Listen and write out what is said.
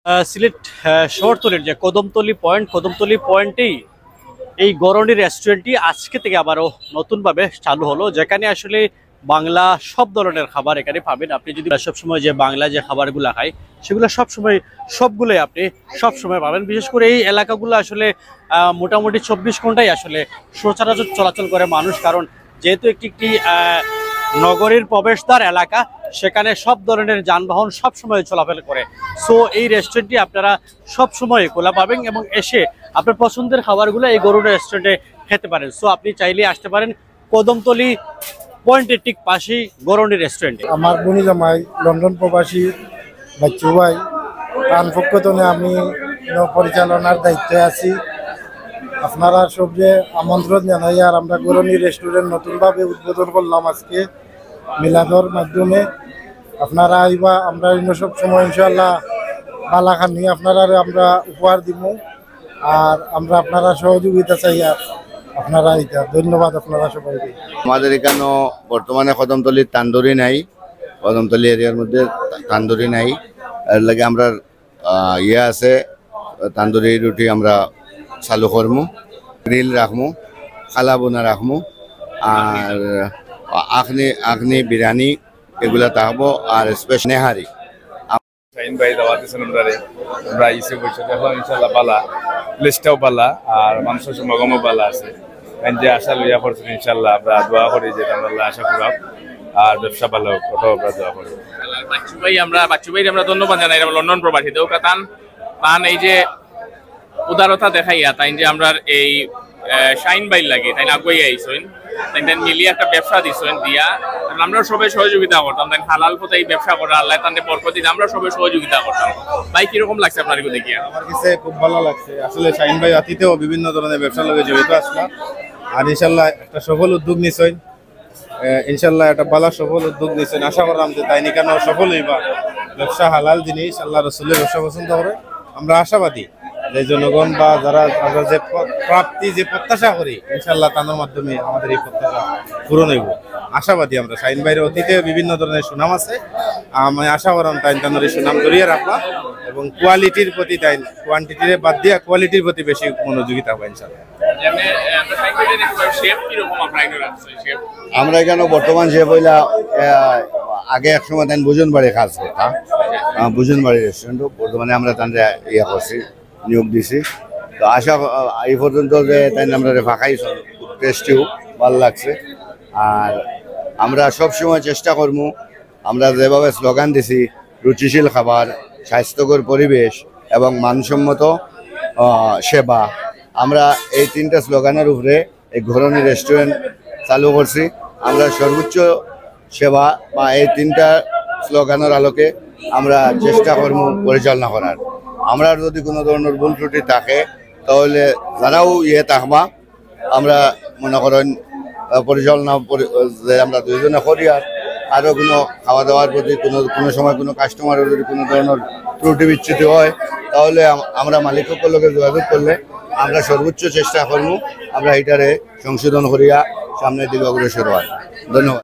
সিলেট শহরতলির যে কদমতলি পয়েন্টেই এই গরনি রেস্টুরেন্টটি আজকে থেকে আবারও নতুনভাবে চালু হলো, যেখানে আসলে বাংলা সব ধরনের খাবার এখানে পাবেন। আপনি যদি সবসময় যে বাংলা যে খাবারগুলো খায় সেগুলো সবগুলোই আপনি সবসময় পাবেন। বিশেষ করে এই এলাকাগুলো আসলে মোটামুটি 24 ঘন্টাই আসলে সচরাচর চলাচল করে মানুষ, কারণ যেহেতু একটি নগরীর প্রবেশদ্বার এলাকা, সেখানে সব ধরনের যানবাহন সবসময় চলাফেরা করে। সো এই রেস্টুরেন্টটি আপনারা সবসময় খোলা পাবেন এবং এসে আপনার পছন্দের খাবারগুলো এই গরুর রেস্টুরেন্টে খেতে পারেন। সো আপনি চাইলে আসতে পারেন কদমতলি পয়েন্টের ঠিক পাশেই গরুর রেস্টুরেন্টে। আমার বনি জামাই লন্ডন প্রবাসী বাচ্চু ভাই তার পক্ষ থেকে আমি পরিচালনার দায়িত্বে আছি। আপনারা সবচেয়ে আমন্ত্রণ জানাই। আর আমরা গরনি রেস্টুরেন্ট নতুনভাবে উদ্বোধন করলাম আজকে মিলাদর মাধ্যমে। আপনারা আইবা, আমরা সব সময় ইনশাল্লাহ বালাখানি আপনারা আমরা উপহার দিব। আর আমরা আপনারা সহযোগিতা চাই। আর আপনারা এটা ধন্যবাদ আপনারা সবাইকে। আমাদের এখানেও বর্তমানে কদমতলির তান্দুরি নাই, কদমতলি এরিয়ার মধ্যে তান্দুরি নাই। এর লাগে আমরা আছে তান্দুরি রুটি আমরা চালু করমু, গ্রিল রাখমু, খালা বোনা রাখমু, আর আখনি বিরিয়ানি এগুলা থাকবো, আর স্পেশাল নেহারি। শাহিন ভাই দাওয়াত দিয়েছেন আমরা ইসে বসে দেখলাম ইনশাল্লাহ বালা, প্লেসটাও বালা আর মানুষের সমাগমও বালা আছে। যে আশা লইয়া করছেন ইনশাল্লাহ আমরা দোয়া করি যে আমরা আশা করাব আর ব্যবসা ভালো কোথাও আমরা দোয়া করি। বাচ্চু ভাই আমরা ধন্যবাদ জানাই। লন্ডন প্রবাসী দেও কাতান পান এই যে উদারতা দেখাইয়া তাই যে আমরা এই শাহিন ভাই লাগে তাই আগুয়াই আইসেন, তাই মিলিয়ে একটা ব্যবসা দিচ্ছেন দিয়া আমরা সবাই সহযোগিতা করতাম। তাই হালাল পথে এই ব্যবসা করা আল্লাহ তাদের বরকত দিতে আমরা সবাই সহযোগিতা করতাম। ভাই কিরকম লাগছে আপনার দেখিয়া? আমার কাছে খুব ভালো লাগছে। আসলে শাহিন ভাই অতীতেও বিভিন্ন ধরনের ব্যবসার লগে জড়িত আসলাম, আর ইনশাল্লাহ একটা সফল উদ্যোগ নিছেন। ইনশাল্লাহ একটা ভালো সফল উদ্যোগ নিছেন। আশা করলাম যে তাই কেন সফল হইবা। ব্যবসা হালাল জিনিস, আল্লাহ রসুলের ব্যবসা পছন্দ করে। আমরা আশাবাদী যে জনগণ বা যারা আমরা যে প্রাপ্তি যে প্রত্যাশা করি ইনশাল্লাহ তাদের মাধ্যমে আমাদের এই প্রত্যাশা পূরণ হইব। আশাবাদী আমরা। শাহিন ভাইয়ের অতীতে বিভিন্ন ধরনের সুনাম আছে, আমি আশা করলাম তাই তাদের এই সুনাম ধরিয়ে রাখলাম এবং কোয়ালিটির প্রতি তাই কোয়ান্টিটির বাদ দিয়ে কোয়ালিটির প্রতি বেশি মনোযোগিতা হবে ইনশাল্লাহ। আমরা এখানে বর্তমান যে বইলা আগে এক সময় তাই বুজনবাড়ি কাজ করতাম, বুজনবাড়ি রেস্টুরেন্ট বর্তমানে আমরা তাদের ইয়ে করছি, নিয়োগ দিছি। তো আশা এই পর্যন্ত যে তাই আমরা ফাঁকাইছ, টেস্টিও ভালো লাগছে। আর আমরা সবসময় চেষ্টা করবো, আমরা যেভাবে স্লোগান দিছি রুচিশীল খাবার, স্বাস্থ্যকর পরিবেশ এবং মানসম্মত সেবা, আমরা এই তিনটা স্লোগানের উপরে এই ঘরনি রেস্টুরেন্ট চালু করছি। আমরা সর্বোচ্চ সেবা বা এই তিনটা স্লোগানের আলোকে আমরা চেষ্টা করবো পরিচালনা করার। আমরা যদি কোনো ধরনের ভুল ত্রুটি থাকে তাহলে যারাও থাকবা আমরা মনে করেন পরিচালনা যে আমরা দুইজনে করি। আর আরও কোনো খাওয়া দাওয়ার প্রতি কোনো সময় কোনো কাস্টমারের যদি কোনো ধরনের ত্রুটি বিচ্যুতি হয় তাহলে আমরা মালিকের লগে যোগাযোগ করলে আমরা সর্বোচ্চ চেষ্টা করবো আমরা এটারে সংশোধন করিয়া সামনের দিকে অগ্রসর হওয়ার। ধন্যবাদ।